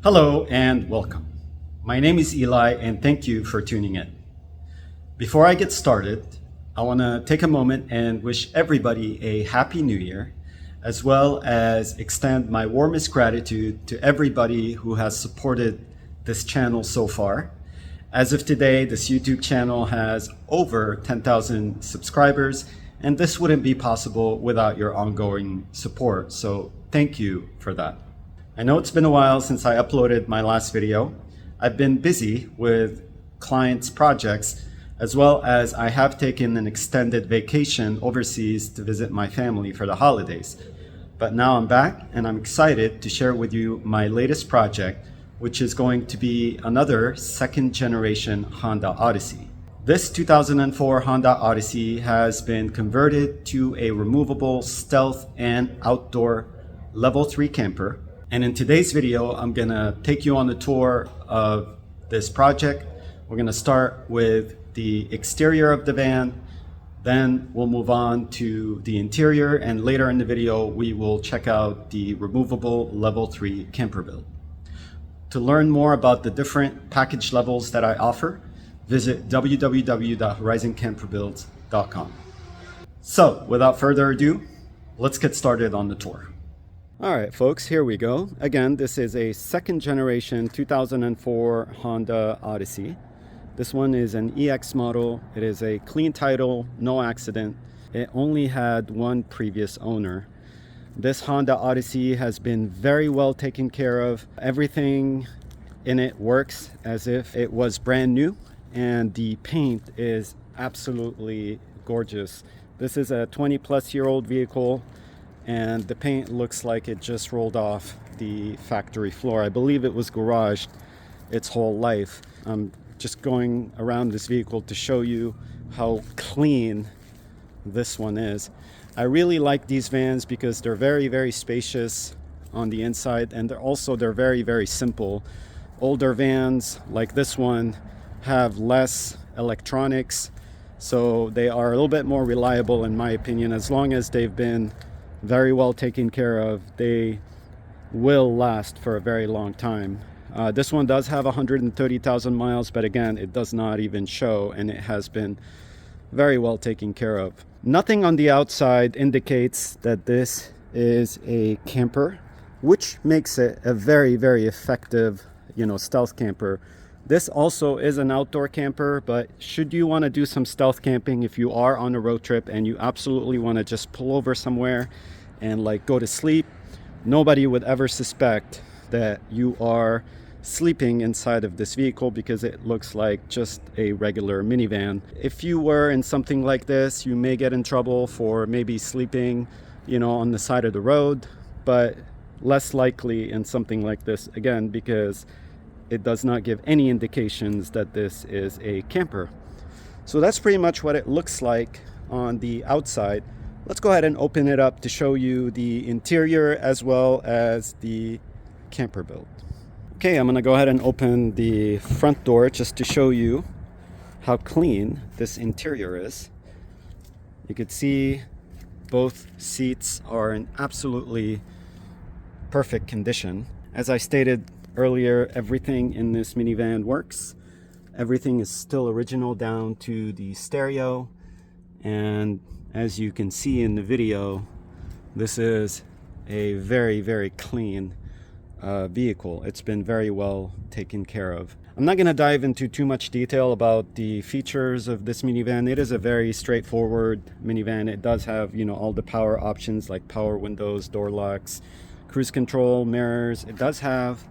Hello and welcome. My name is Eli and thank you for tuning in. Before I get started, I want to take a moment and wish everybody a Happy New Year, as well as extend my warmest gratitude to everybody who has supported this channel so far. As of today, this YouTube channel has over 10,000 subscribers, and this wouldn't be possible without your ongoing support. So thank you for that. I know it's been a while since I uploaded my last video. I've been busy with clients' projects, as well as I have taken an extended vacation overseas to visit my family for the holidays. But now I'm back and I'm excited to share with you my latest project, which is going to be another second generation Honda Odyssey. This 2004 Honda Odyssey has been converted to a removable stealth and outdoor level 3 camper. And in today's video, I'm gonna take you on the tour of this project. We're gonna start with the exterior of the van, then we'll move on to the interior, and later in the video, we will check out the removable level 3 camper build. To learn more about the different package levels that I offer, visit www.horizoncamperbuilds.com. So without further ado, let's get started on the tour. All right, folks, here we go. Again, this is a second generation 2004 Honda Odyssey. This one is an EX model. It is a clean title, no accident. It only had one previous owner. This Honda Odyssey has been very well taken care of. Everything in it works as if it was brand new, and the paint is absolutely gorgeous. This is a 20-plus-year-old vehicle, and the paint looks like it just rolled off the factory floor. I believe it was garaged its whole life. I'm just going around this vehicle to show you how clean this one is. I really like these vans because they're very, very spacious on the inside, and they're very, very simple. Older vans like this one have less electronics, so they are a little bit more reliable in my opinion. As long as they've been very well taken care of, they will last for a very long time. This one does have 130,000 miles, but again, it does not even show, and it has been very well taken care of. Nothing on the outside indicates that this is a camper, which makes it a very, very effective, stealth camper. This also is an outdoor camper, but should you want to do some stealth camping, if you are on a road trip and you absolutely want to just pull over somewhere and go to sleep, nobody would ever suspect that you are sleeping inside of this vehicle because it looks like just a regular minivan. If you were in something like this, you may get in trouble for maybe sleeping, on the side of the road, but less likely in something like this, again, because it does not give any indications that this is a camper. So that's pretty much what it looks like on the outside. Let's go ahead and open it up to show you the interior as well as the camper build. Okay, I'm gonna go ahead and open the front door just to show you how clean this interior is. You could see both seats are in absolutely perfect condition. As I stated earlier, everything in this minivan works. Everything is still original down to the stereo, and as you can see in the video, this is a very, very clean vehicle. It's been very well taken care of. I'm not going to dive into too much detail about the features of this minivan. It is a very straightforward minivan. It does have, all the power options like power windows, door locks, cruise control, mirrors. It does have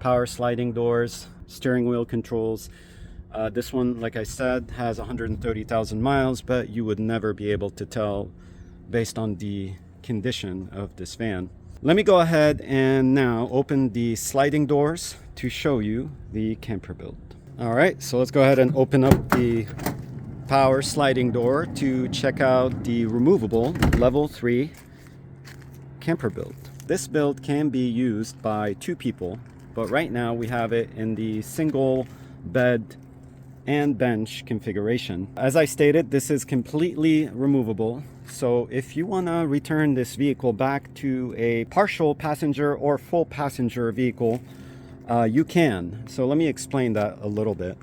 power sliding doors, steering wheel controls. This one, like I said, has 130,000 miles, but you would never be able to tell based on the condition of this van. Let me go ahead and now open the sliding doors to show you the camper build. All right, so let's go ahead and open up the power sliding door to check out the removable level 3 camper build. This build can be used by 2 people, but right now we have it in the single bed and bench configuration. As I stated, this is completely removable. So if you want to return this vehicle back to a partial passenger or full passenger vehicle, You can. So let me explain that a little bit.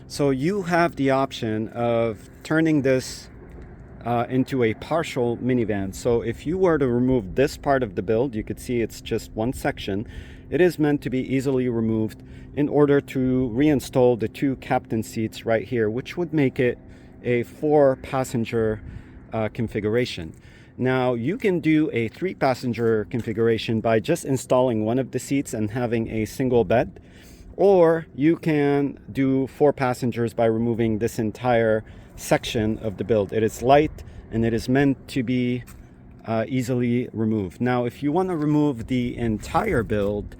So you have the option of turning this into a partial minivan. So if you were to remove this part of the build, you could see it's just one section. It is meant to be easily removed in order to reinstall the 2 captain seats right here, which would make it a 4-passenger configuration. Now you can do a 3-passenger configuration by just installing one of the seats and having a single bed, or you can do 4 passengers by removing this entire section of the build. It is light and it is meant to be easily removed. Now if you want to remove the entire build,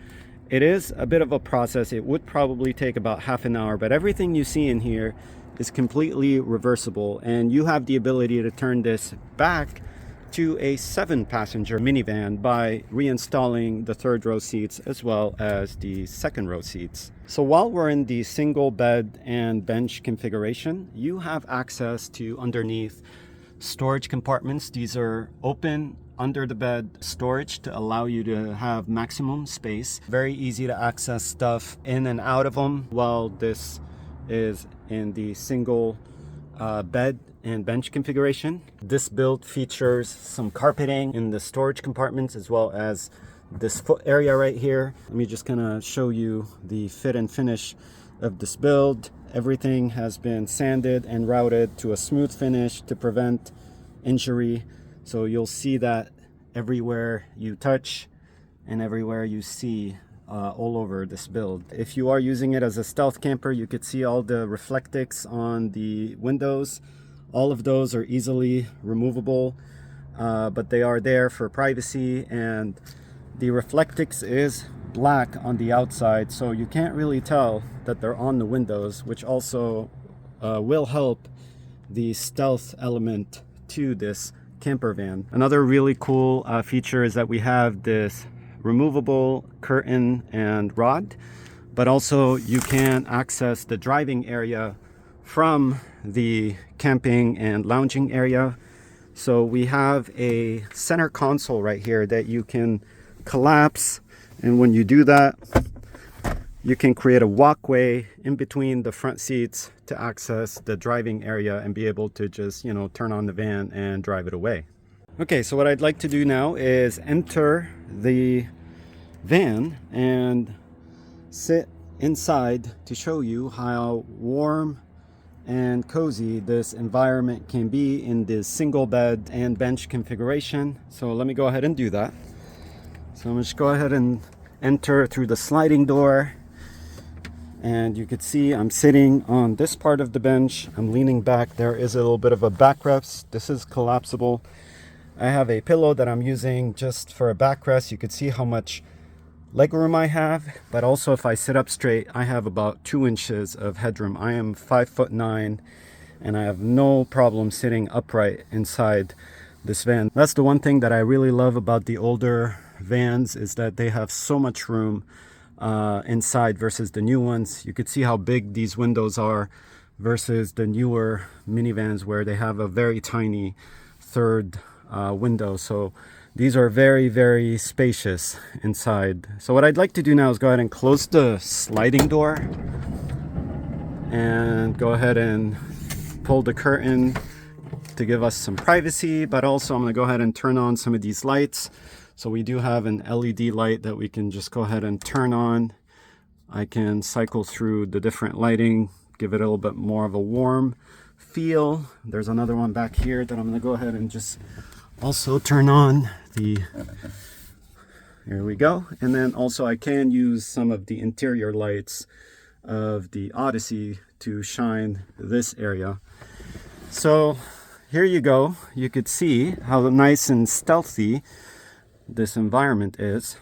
it is a bit of a process. It would probably take about half an hour, but everything you see in here is completely reversible, and you have the ability to turn this back to a 7-passenger minivan by reinstalling the 3rd row seats as well as the 2nd row seats. So while we're in the single bed and bench configuration, you have access to underneath storage compartments. These are open under the bed storage to allow you to have maximum space. Very easy to access stuff in and out of them, while this is in the single bed and bench configuration. This build features some carpeting in the storage compartments as well as this foot area right here. Let me just kind of show you the fit and finish of this build. Everything has been sanded and routed to a smooth finish to prevent injury. So you'll see that everywhere you touch and everywhere you see all over this build. If you are using it as a stealth camper, you could see all the reflectics on the windows. All of those are easily removable, but they are there for privacy, and the reflectix is black on the outside, so you can't really tell that they're on the windows, which also will help the stealth element to this camper van. Another really cool feature is that we have this removable curtain and rod, but also you can access the driving area from the camping and lounging area. So we have a center console right here that you can collapse, and when you do that, you can create a walkway in between the front seats to access the driving area and be able to just, you know, turn on the van and drive it away. Okay, so what I'd like to do now is enter the van and sit inside to show you how warm and cozy this environment can be in this single bed and bench configuration. So let me go ahead and do that. So I'm going to just go ahead and enter through the sliding door, and you could see I'm sitting on this part of the bench. I'm leaning back. There is a little bit of a backrest. This is collapsible. I have a pillow that I'm using just for a backrest. You could see how much legroom I have, but also if I sit up straight, I have about 2 inches of headroom. I am 5'9", and I have no problem sitting upright inside this van. That's the one thing that I really love about the older vans, is that they have so much room inside versus the new ones. You could see how big these windows are versus the newer minivans where they have a very tiny 3rd window. So these are very, very spacious inside. So what I'd like to do now is go ahead and close the sliding door and go ahead and pull the curtain to give us some privacy, but also I'm going to go ahead and turn on some of these lights. So we do have an LED light that we can just go ahead and turn on. I can cycle through the different lighting, give it a little bit more of a warm feel. There's another one back here that I'm going to go ahead and just also turn on. Here we go. And then also I can use some of the interior lights of the Odyssey to shine this area. So here you go. You could see how nice and stealthy this environment is.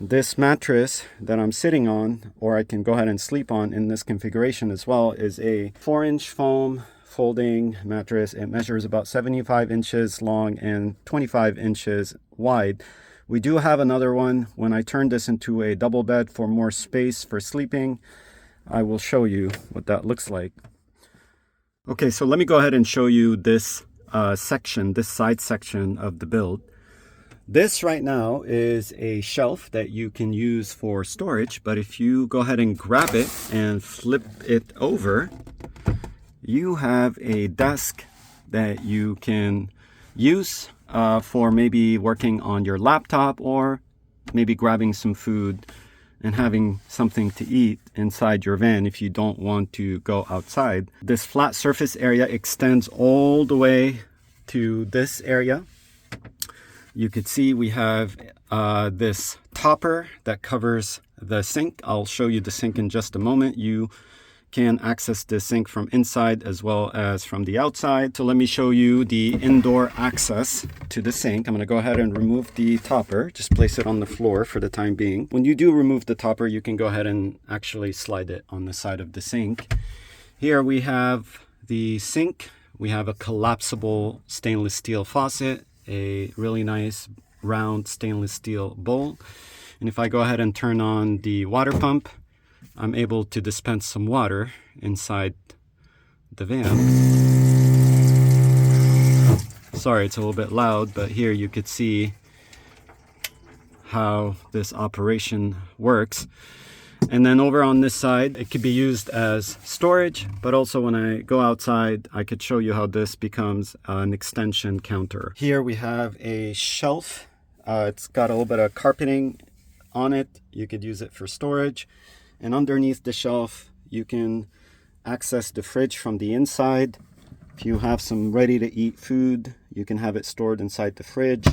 This mattress that I'm sitting on, or I can go ahead and sleep on in this configuration as well, is a 4-inch foam folding mattress. It measures about 75 inches long and 25 inches wide. We do have another one. When I turn this into a double bed for more space for sleeping, I will show you what that looks like. Okay, so let me go ahead and show you this section, this side section of the build. This right now is a shelf that you can use for storage, but if you go ahead and grab it and flip it over, you have a desk that you can use for maybe working on your laptop, or maybe grabbing some food and having something to eat inside your van if you don't want to go outside. This flat surface area extends all the way to this area. You could see we have this topper that covers the sink. I'll show you the sink in just a moment. You can access the sink from inside as well as from the outside. So let me show you the indoor access to the sink. I'm going to go ahead and remove the topper. Just place it on the floor for the time being. When you do remove the topper, you can go ahead and actually slide it on the side of the sink. Here we have the sink. We have a collapsible stainless steel faucet, a really nice round stainless steel bowl. And if I go ahead and turn on the water pump, I'm able to dispense some water inside the van. Sorry, it's a little bit loud, but here you could see how this operation works. And then over on this side, it could be used as storage, but also when I go outside, I could show you how this becomes an extension counter. Here we have a shelf. It's got a little bit of carpeting on it. You could use it for storage. And underneath the shelf, you can access the fridge from the inside. If you have some ready to eat food, you can have it stored inside the fridge.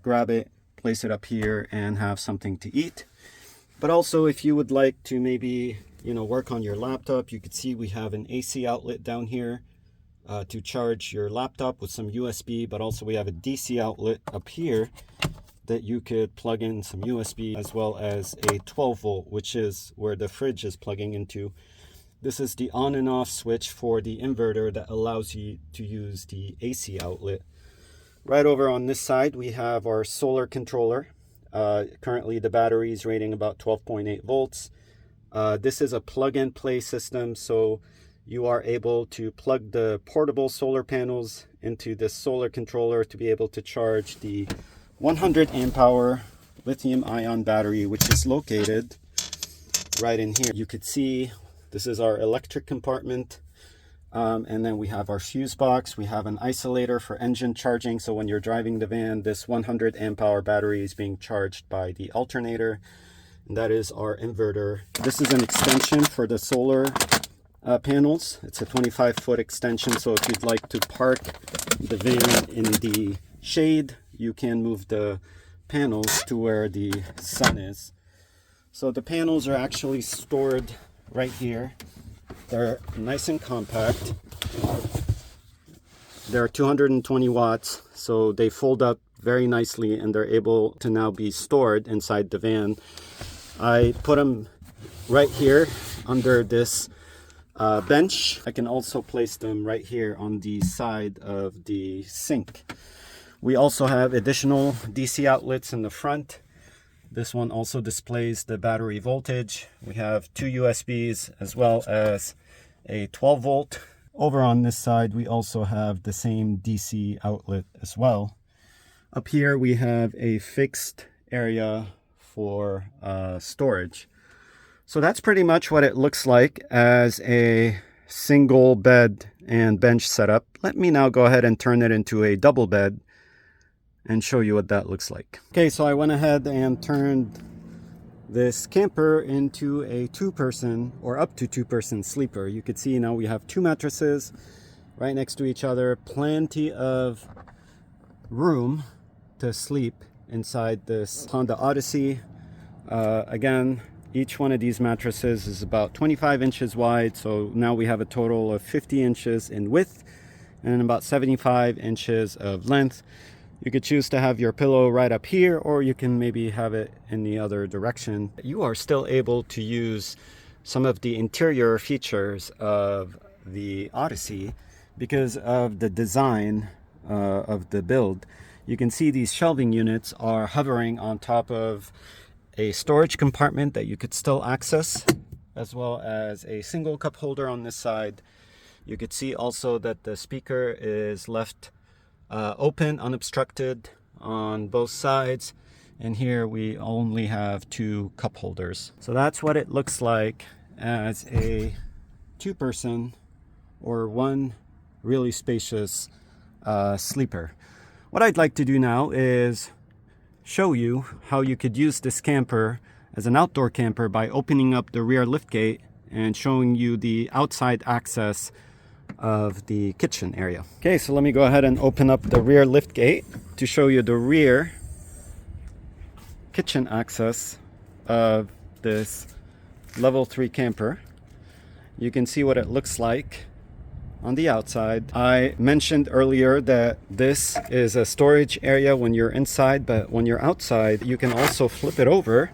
Grab it, place it up here, and have something to eat. But also, if you would like to maybe, work on your laptop, you could see we have an AC outlet down here to charge your laptop with some USB, but also we have a DC outlet up here that you could plug in some USB, as well as a 12 volt, which is where the fridge is plugging into. This is the on and off switch for the inverter that allows you to use the AC outlet. Right over on this side, we have our solar controller. Currently the battery is rating about 12.8 volts. This is a plug-and-play system, so you are able to plug the portable solar panels into this solar controller to be able to charge the 100 amp hour lithium ion battery, which is located right in here. You could see this is our electric compartment, and then we have our fuse box. We have an isolator for engine charging, so when you're driving the van, this 100 amp hour battery is being charged by the alternator, and that is our inverter. This is an extension for the solar panels. It's a 25-foot extension, so if you'd like to park the van in the shade, you can move the panels to where the sun is. So the panels are actually stored right here. They're nice and compact. They're 220 watts, so they fold up very nicely and they're able to now be stored inside the van. I put them right here under this bench. I can also place them right here on the side of the sink. We also have additional DC outlets in the front. This one also displays the battery voltage. We have two USBs as well as a 12 volt. Over on this side, we also have the same DC outlet as well. Up here, we have a fixed area for storage. So that's pretty much what it looks like as a single bed and bench setup. Let me now go ahead and turn it into a double bed and show you what that looks like. Okay, so I went ahead and turned this camper into a two-person or up to two-person sleeper. You could see now we have two mattresses right next to each other, plenty of room to sleep inside this Honda Odyssey. Again, each one of these mattresses is about 25 inches wide, so now we have a total of 50 inches in width and about 75 inches of length. You could choose to have your pillow right up here, or you can maybe have it in the other direction. You are still able to use some of the interior features of the Odyssey because of the design of the build. You can see these shelving units are hovering on top of a storage compartment that you could still access, as well as a single cup holder on this side. You could see also that the speaker is left open, unobstructed on both sides, and here we only have 2 cup holders. So that's what it looks like as a 2-person or 1 really spacious sleeper. What I'd like to do now is show you how you could use this camper as an outdoor camper by opening up the rear liftgate and showing you the outside access of the kitchen area. Okay, so let me go ahead and open up the rear liftgate to show you the rear kitchen access of this level 3 camper. You can see what it looks like on the outside. I mentioned earlier that this is a storage area when you're inside, but when you're outside, you can also flip it over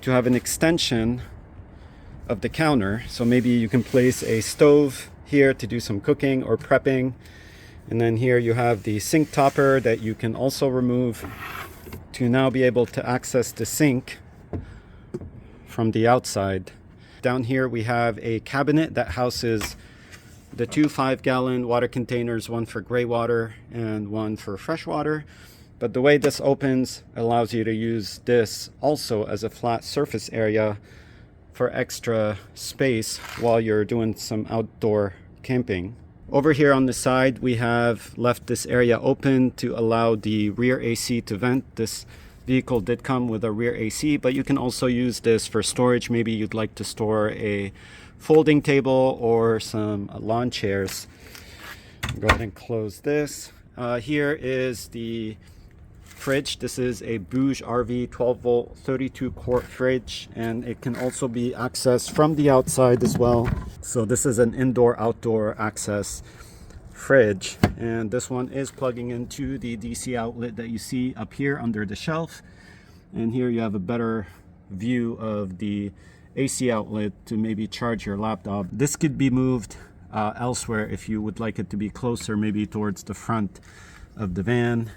to have an extension of the counter. So maybe you can place a stove here to do some cooking or prepping. And then here you have the sink topper that you can also remove to now be able to access the sink from the outside. Down here we have a cabinet that houses the 2 5-gallon water containers, one for gray water and one for fresh water. But the way this opens allows you to use this also as a flat surface area for extra space while you're doing some outdoor camping. Over here on the side, we have left this area open to allow the rear AC to vent. This vehicle did come with a rear AC, but you can also use this for storage. Maybe you'd like to store a folding table or some lawn chairs. Go ahead and close this. Here is the fridge. This is a Bouge RV 12 volt 32 quart fridge, and it can also be accessed from the outside as well. So this is an indoor outdoor access fridge, and this one is plugging into the DC outlet that you see up here under the shelf. And here you have a better view of the AC outlet to maybe charge your laptop. This could be moved elsewhere if you would like it to be closer, maybe towards the front of the van.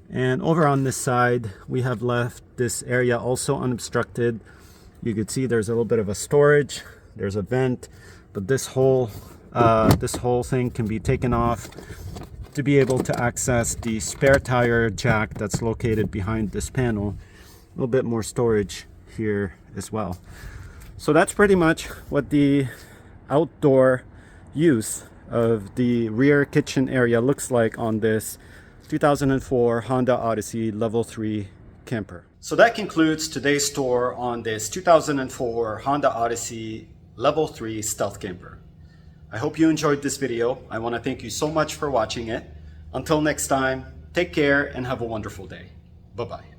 And over on this side, we have left this area also unobstructed. You could see there's a little bit of a storage, there's a vent, but this whole thing can be taken off to be able to access the spare tire jack that's located behind this panel. A little bit more storage here as well. So that's pretty much what the outdoor use of the rear kitchen area looks like on this 2004 Honda Odyssey Level 3 camper. So that concludes today's tour on this 2004 Honda Odyssey Level 3 Stealth Camper. I hope you enjoyed this video. I want to thank you so much for watching it. Until next time, take care and have a wonderful day. Bye-bye.